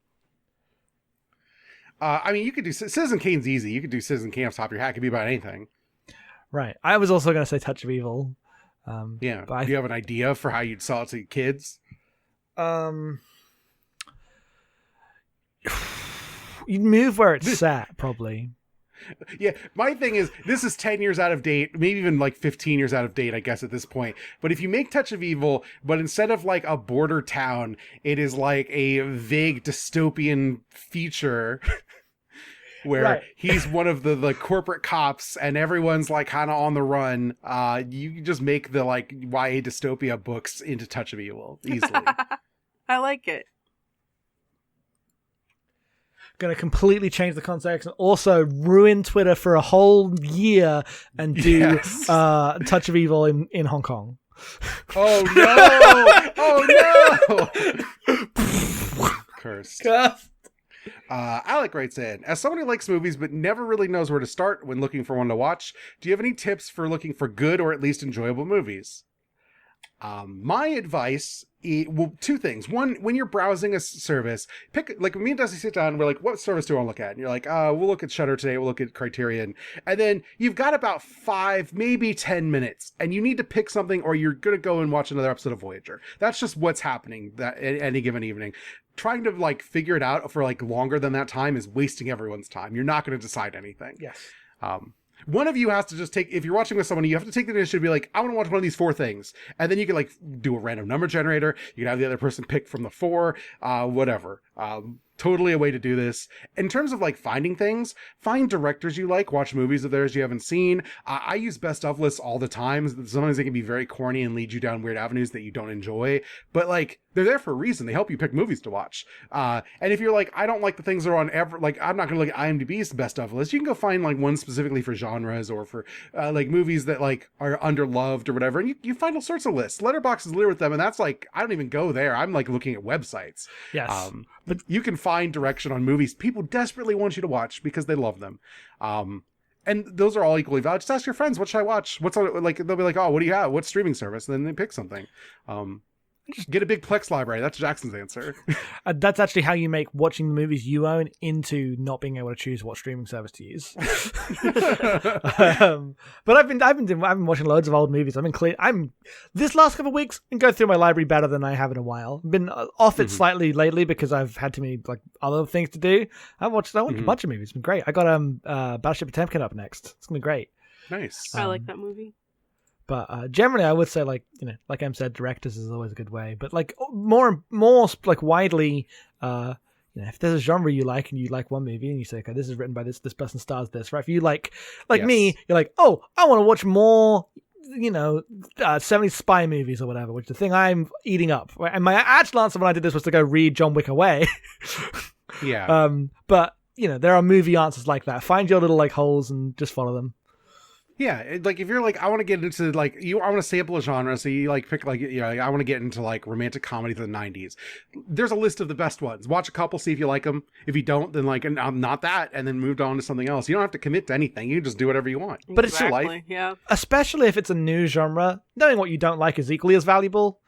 I mean, you could do Citizen Kane's easy. You could do Citizen Kane off the top of your hat. It could be about anything. Right. I was also going to say Touch of Evil. Yeah. But Do you have an idea for how you'd sell it to kids? You'd move where it's sat, probably. Yeah, my thing is, this is 10 years out of date, maybe even like 15 years out of date, I guess, at this point. But if you make Touch of Evil, but instead of like a border town, it is like a vague dystopian feature where he's one of the corporate cops and everyone's like kind of on the run. You can just make the like YA dystopia books into Touch of Evil easily. I like it. Going to completely change the context and also ruin Twitter for a whole year and do Touch of Evil in Hong Kong. Oh no! Oh no! Cursed. Alec writes in, as someone who likes movies but never really knows where to start when looking for one to watch, do you have any tips for looking for good or at least enjoyable movies? My advice, well, two things. One, when you're browsing a service, pick, like me and Dusty sit down, we're like, what service do I want to look at? And you're like, we'll look at Shudder today, we'll look at Criterion. And then you've got about 5, maybe 10 minutes, and you need to pick something or you're going to go and watch another episode of Voyager. That's just what's happening that any given evening. Trying to like figure it out for like longer than that time is wasting everyone's time. You're not going to decide anything. Yes. One of you has to just take, if you're watching with someone, you have to take the initiative to be like, I want to watch one of these 4 things. And then you can like do a random number generator. You can have the other person pick from the 4, whatever. Totally a way to do this. In terms of like finding things, find directors you like, watch movies of theirs you haven't seen. I use best of lists all the time. Sometimes they can be very corny and lead you down weird avenues that you don't enjoy, but like they're there for a reason. They help you pick movies to watch. And if you're like, I don't like the things that are on like, I'm not going to look at IMDb's best of list. You can go find like one specifically for genres or for like movies that like are underloved or whatever. And you find all sorts of lists. Letterboxd is littered with them. And that's like, I don't even go there. I'm like looking at websites. Yes. But you can find direction on movies people desperately want you to watch because they love them. And those are all equally valid. Just ask your friends, what should I watch? What's on, like, they'll be like, oh, what do you have? What streaming service? And then they pick something. Just get a big Plex library. That's Jackson's answer. That's actually how you make watching the movies you own into not being able to choose what streaming service to use. But I've been watching loads of old movies. This last couple of weeks been going through my library better than I have in a while. Been off it slightly lately because I've had too many like other things to do. I watched a bunch of movies. It's been great. I got Battleship Potemkin up next. It's gonna be great. Nice. I like that movie. But generally, I would say, like, like Em said, directors is always a good way. But like more like widely, if there's a genre you like and you like one movie and you say, okay, this is written by this person stars this, right? If you like Yes. me, you're like, oh, I want to watch more, 70s spy movies or whatever, which is the thing I'm eating up. Right? And my actual answer when I did this was to go read John Wick Away. Yeah. But there are movie answers like that. Find your little like holes and just follow them. Yeah, like if you're like, I want to get into like I want to sample a genre, so you like pick like I want to get into like romantic comedy from the 90s. There's a list of the best ones. Watch a couple, see if you like them. If you don't, then like I'm not that, and then moved on to something else. You don't have to commit to anything. You can just do whatever you want. But it's your life. Yeah. Especially if it's a new genre, knowing what you don't like is equally as valuable.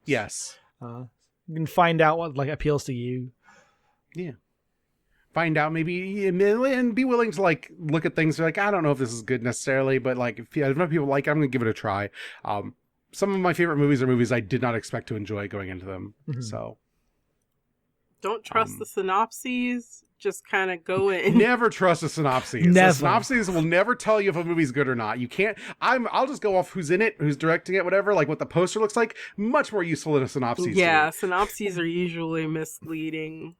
Yes. You can find out what like appeals to you. Yeah. find out maybe and be willing to like look at things like, I don't know if this is good necessarily, but like if enough people like it, I'm gonna give it a try. Some of my favorite movies are movies I did not expect to enjoy going into them. So don't trust the synopses. Just kind of go in. Never trust a synopsis. Never. A synopsis will never tell you if a movie's good or not. You can't. I'll just go off who's in it, who's directing it, whatever. Like what the poster looks like. Much more useful than a synopsis. Yeah, synopses are usually misleading.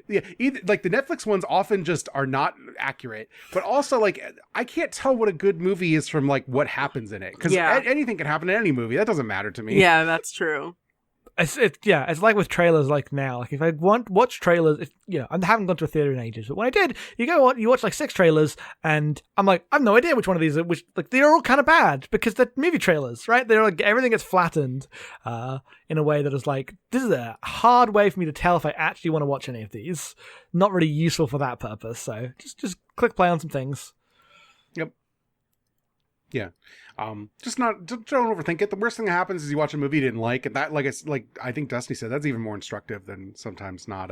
Yeah, like the Netflix ones often just are not accurate, but also like I can't tell what a good movie is from like what happens in it, because anything can happen in any movie. That doesn't matter to me. Yeah, that's true. It's like with trailers. Like now, like if I watch trailers, I haven't gone to a theater in ages, but when I did, you watch like 6 trailers, and I'm like, I have no idea which one of these are which. Like they're all kind of bad because they're movie trailers, right? They're like everything gets flattened in a way that is like, this is a hard way for me to tell if I actually want to watch any of these. Not really useful for that purpose. So just click play on some things. Yep. Yeah. Just don't overthink it. The worst thing that happens is you watch a movie you didn't like, and that, like I think Destiny said, that's even more instructive than sometimes not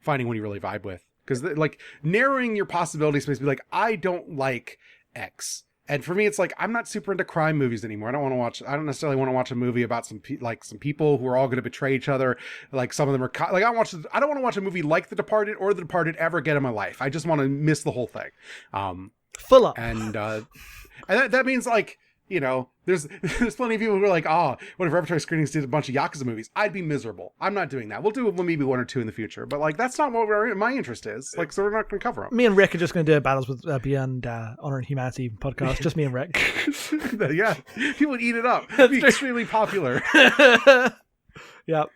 finding one you really vibe with. Because like narrowing your possibilities makes me like, I don't like X. And for me, it's like, I'm not super into crime movies anymore. I don't necessarily want to watch a movie about some people who are all going to betray each other. Like some of them are like, I don't want to watch a movie like The Departed or The Departed ever again in my life. I just want to miss the whole thing. Full up. And that means like, there's plenty of people who are like, what if Repertory Screenings did a bunch of Yakuza movies? I'd be miserable. I'm not doing that. We'll do maybe 1 or 2 in the future, but like that's not what my interest is. Like, so we're not going to cover them. Me and Rick are just going to do a Battles with Beyond Honor and Humanity podcast. Just me and Rick. Yeah, people would eat it up. It'd be extremely popular. Yep.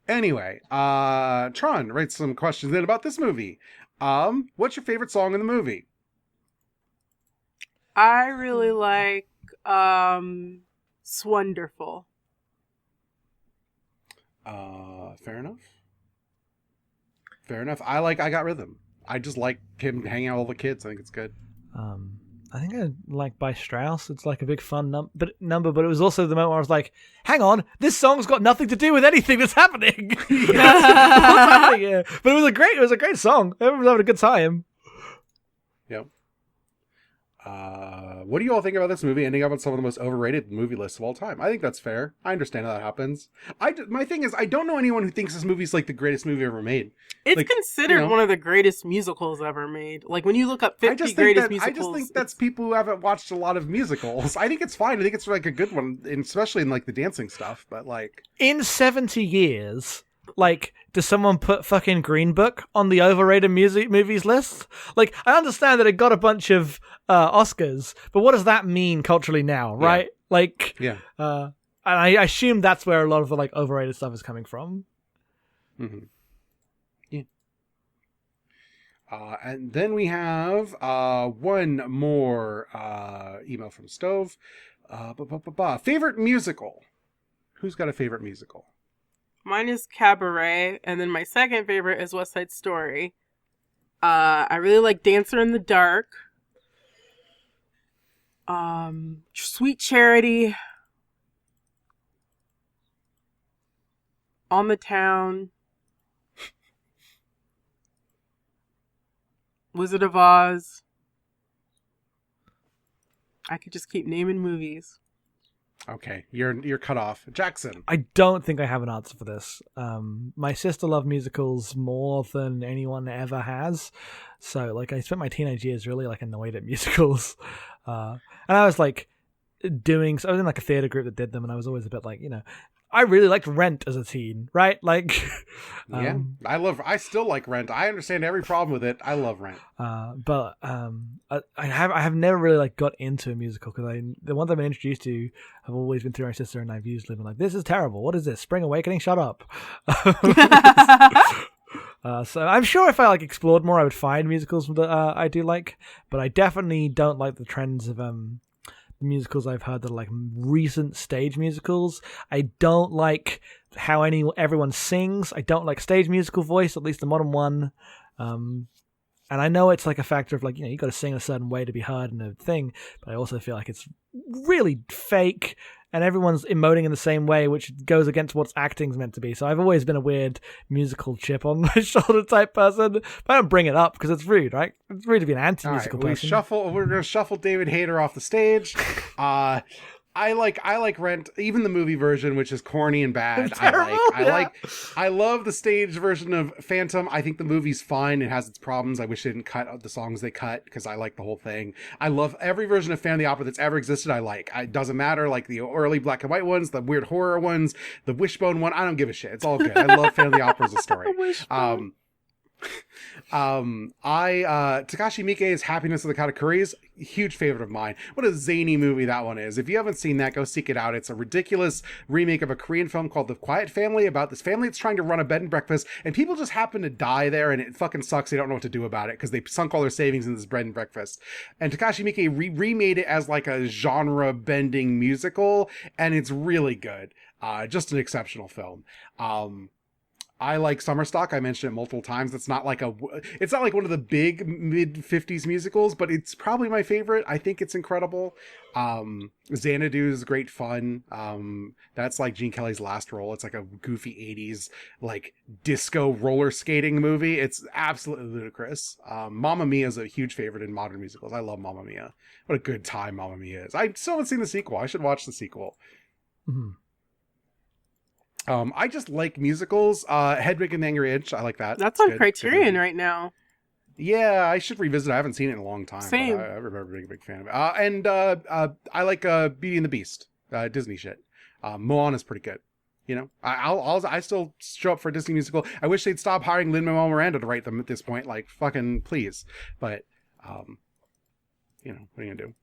Anyway, Tron writes some questions in about this movie. What's your favorite song in the movie? I really like Swonderful. Fair enough. I Got Rhythm. I just like him hanging out with all the kids. I think it's good. I think I like by Strauss. It's like a big fun number, but it was also the moment where I was like, hang on, this song's got nothing to do with anything that's happening. What's happening here? But it was a great song. Everyone was having a good time. Yep. What do you all think about this movie ending up on some of the most overrated movie lists of all time? I think that's fair. I understand how that happens. My thing is, I don't know anyone who thinks this movie's like the greatest movie ever made. It's considered one of the greatest musicals ever made. Like when you look up 50 greatest musicals. I just think that's people who haven't watched a lot of musicals. I think it's fine. I think it's like a good one, especially in like the dancing stuff. But like in 70 years. Like, does someone put fucking Green Book on the overrated movies list? Like, I understand that it got a bunch of Oscars, but what does that mean culturally now, right? Yeah. Like, yeah. And I assume that's where a lot of the like overrated stuff is coming from. Mm-hmm. Yeah. And then we have one more email from Stove. Favorite musical? Who's got a favorite musical? Mine is Cabaret, and then my second favorite is West Side Story. I really like Dancer in the Dark. Sweet Charity. On the Town. Wizard of Oz. I could just keep naming movies. Okay, you're cut off. Jackson. I don't think I have an answer for this. My sister loved musicals more than anyone ever has. So, like, I spent my teenage years really, like, annoyed at musicals. And I was, like, I was in, like, a theater group that did them, and I was always a bit like, I really liked Rent as a teen, right? Like, yeah, I still like Rent. I understand every problem with it. I love Rent. But I have never really like got into a musical because the ones I've been introduced to have always been through my sister, and I've usually been like, this is terrible. What is this? Spring Awakening? Shut up. So I'm sure if I like explored more, I would find musicals that I do like, but I definitely don't like the trends of musicals I've heard that are like recent stage musicals. I don't like how everyone sings. I don't like stage musical voice, at least the modern one. And I know it's like a factor of like, you got to sing a certain way to be heard in a thing, but I also feel like it's really fake and everyone's emoting in the same way, which goes against what acting's meant to be. So I've always been a weird musical chip on my shoulder type person, but I don't bring it up because it's rude, right? It's rude to be an anti-musical person. We're gonna shuffle David Hayter off the stage. I like Rent, even the movie version, which is corny and bad. I love the stage version of Phantom. I think the movie's fine. It has its problems. I wish they didn't cut the songs they cut because I like the whole thing. I love every version of Phantom of the Opera that's ever existed. It doesn't matter, like the early black and white ones, the weird horror ones, the Wishbone one. I don't give a shit. It's all good. I love Phantom of the Opera as a story. Takashi Miike's Happiness of the Katakuris, huge favorite of mine. What a zany movie that one is. If you haven't seen that, go seek it out. It's a ridiculous remake of a Korean film called The Quiet Family, about this family that's trying to run a bed and breakfast, and people just happen to die there, and it fucking sucks. They don't know what to do about it because they sunk all their savings in this bread and breakfast. And Takashi Miike remade it as like a genre bending musical, and it's really good. Just an exceptional film. I like Summer Stock. I mentioned it multiple times. It's not like one of the big mid-50s musicals, but it's probably my favorite. I think it's incredible. Xanadu is great fun. That's like Gene Kelly's last role. It's like a goofy 80s like disco roller skating movie. It's absolutely ludicrous. Mamma Mia is a huge favorite in modern musicals. I love Mamma Mia. What a good time Mamma Mia is. I still haven't seen the sequel. I should watch the sequel. Mm-hmm. I just like musicals. Hedwig and the Angry Inch, I like that. That's on Criterion right now. Yeah, I should revisit it. I haven't seen it in a long time. Same. I remember being a big fan of it. I like Beauty and the Beast, Disney shit. Moana is pretty good. You know, I still show up for a Disney musical. I wish they'd stop hiring Lin-Manuel Miranda to write them at this point. Like, fucking please. But, you know, what are you gonna do?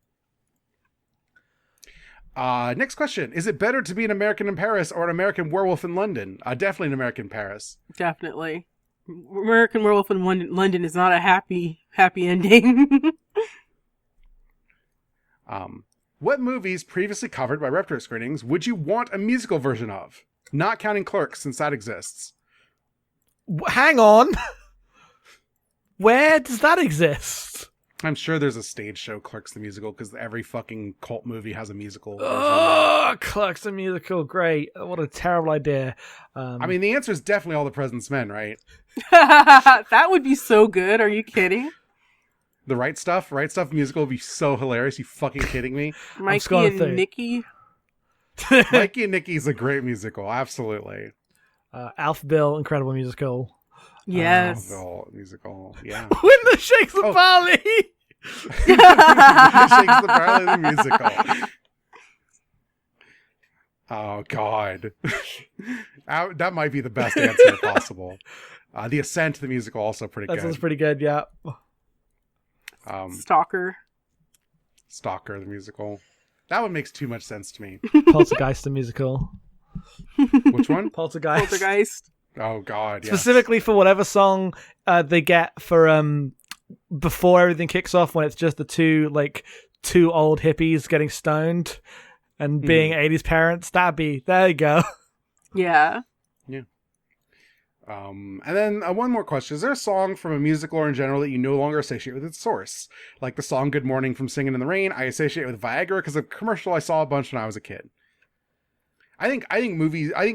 Next question. Is it better to be an American in Paris or an American werewolf in London? Definitely an American in Paris. Definitely. American Werewolf in London is not a happy ending. What movies previously covered by Reptile Screenings would you want a musical version of? Not counting Clerks, since that exists. Hang on. Where does that exist? I'm sure there's a stage show, Clerks the Musical, because every fucking cult movie has a musical. Oh, Clerks the Musical, great. What a terrible idea. I mean, the answer is definitely All the President's Men, right? That would be so good. Are you kidding? The Right Stuff musical would be so hilarious. You fucking kidding me? Mikey and Nikki. Mikey and Nikki is a great musical, absolutely. Alf Bill, incredible musical. Yes. Musical, yeah. Window Shakes the Barley! Shakes the Barley, the musical. Oh, God. That might be the best answer possible. The Ascent, the musical, also pretty good. That sounds pretty good, yeah. Stalker, the musical. That one makes too much sense to me. Poltergeist, the musical. Which one? Poltergeist. Oh, God, yeah. Specifically for whatever song they get for before everything kicks off, when it's just the two old hippies getting stoned and being 80s parents. There you go. Yeah. Yeah. And then one more question. Is there a song from a musical or in general that you no longer associate with its source? Like the song Good Morning from Singin' in the Rain, I associate with Viagra because of a commercial I saw a bunch when I was a kid. I think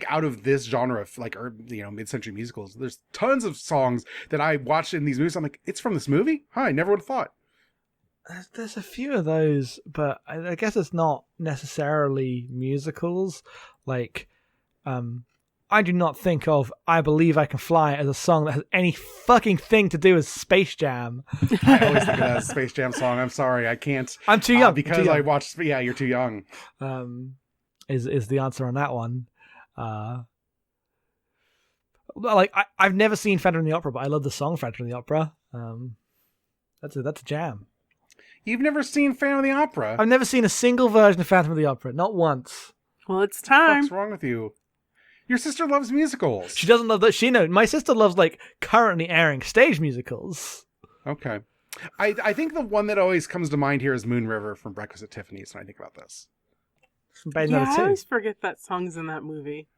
out of this genre of mid-century musicals, there's tons of songs that I watched in these movies. I'm like, it's from this movie? I never would have thought. There's a few of those, but I guess it's not necessarily musicals. Like, I do not think of I Believe I Can Fly as a song that has any fucking thing to do with Space Jam. I always think of that as a Space Jam song. I'm sorry, I can't. I'm too young. Because I watched, you're too young. Is the answer on that one. I've never seen Phantom of the Opera, but I love the song Phantom of the Opera. That's a jam. You've never seen Phantom of the Opera? I've never seen a single version of Phantom of the Opera, not once. Well, it's time. What's wrong with you? Your sister loves musicals. She doesn't love that. My sister loves currently airing stage musicals. Okay. I think the one that always comes to mind here is Moon River from Breakfast at Tiffany's when I think about this. I always forget that song's in that movie.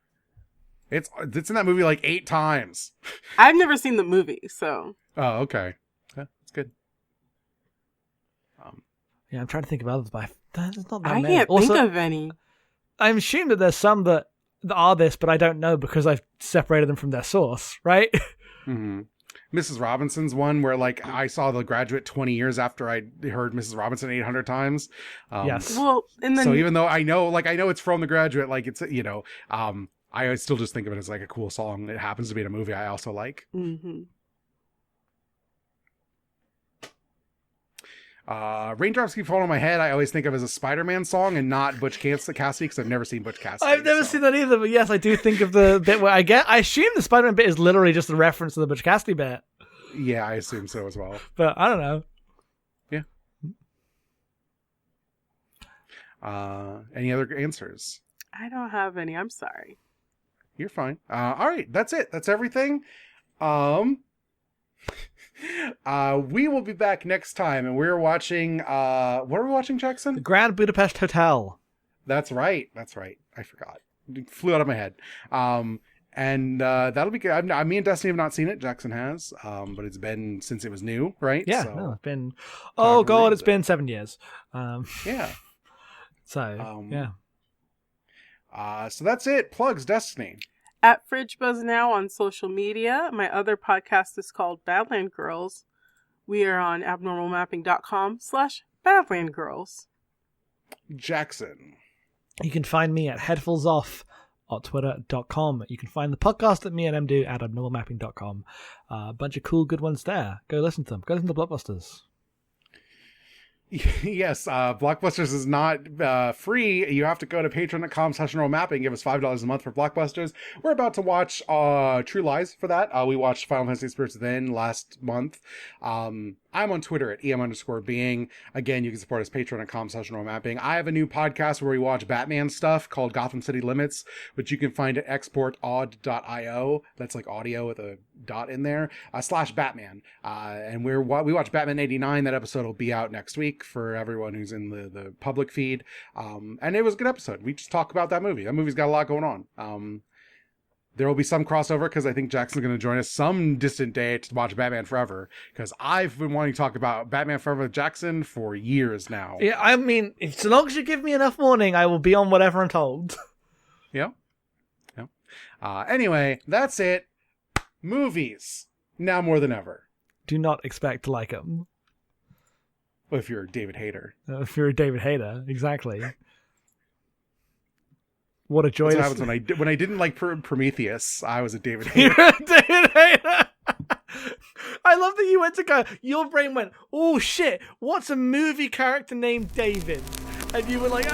It's in that movie 8 times. I've never seen the movie, so. Oh, okay. Yeah, that's good. Yeah, I'm trying to think of others, but there's not that many. I can't think of any. I'm assuming that there's some that are this, but I don't know because I've separated them from their source, right? Mm-hmm. Mrs. Robinson's one where like I saw The Graduate 20 years after I heard Mrs. Robinson 800 times. Yes. Well, and then So even though I know it's from The Graduate, like it's, I still just think of it as like a cool song. It happens to be in a movie I also like. Mm-hmm. Raindrops Keep Falling on My Head I always think of as a Spider-Man song and not Butch Cassidy because I've never seen Butch Cassidy. I've never seen that either, but yes, I do think of the bit where I assume the Spider-Man bit is literally just a reference to the Butch Cassidy bit. Yeah, I assume so as well. But I don't know. Yeah. Any other answers? I don't have any. I'm sorry. You're fine. All right, that's it. That's everything. We will be back next time, and we're watching. What are we watching, Jackson? The Grand Budapest Hotel. That's right. I forgot. It flew out of my head. And that'll be good. Me and Destiny have not seen it. Jackson has. But it's been since it was new, right? Yeah, So, no, it's been. Oh God, it's been 7 years. Yeah. So yeah. So that's it. Plugs, Destiny. At Fridge Buzz Now on social media. My other podcast is called Badland Girls. We are on abnormalmapping.com/badlandgirls. Jackson. You can find me at headfulsoff at twitter.com. You can find the podcast that me and Em do at abnormalmapping.com. A bunch of cool, good ones there. Go listen to them. Go listen to Blockbusters. Yes, Blockbusters is not free. You have to go to patreon.com/normalmapping. Give us $5 a month for Blockbusters. We're about to watch True Lies for that. We watched Final Fantasy Spirits Within last month. I'm on Twitter at em_being. Again, you can support us patreon.com/normalmapping. I have a new podcast where we watch Batman stuff called Gotham City Limits, which you can find at exportaud.io. That's like audio with a dot in there, /Batman. And we watch Batman 89. That episode will be out next week for everyone who's in the public feed. And it was a good episode. We just talk about that movie. That movie's got a lot going on. There will be some crossover because I think Jackson's going to join us some distant day to watch Batman Forever, because I've been wanting to talk about Batman Forever with Jackson for years now. Yeah, I mean, so long as you give me enough warning, I will be on whatever I'm told. Yep. Anyway, that's it. Movies. Now more than ever. Do not expect to like them. Well, if you're David Hayter. If you're a David Hayter, exactly. What a joy! That's what happens when I didn't like Prometheus. I was a David Hayter. You're a David Hayter. I love that you went to go. Your brain went, "Oh shit! What's a movie character named David?" And you were like,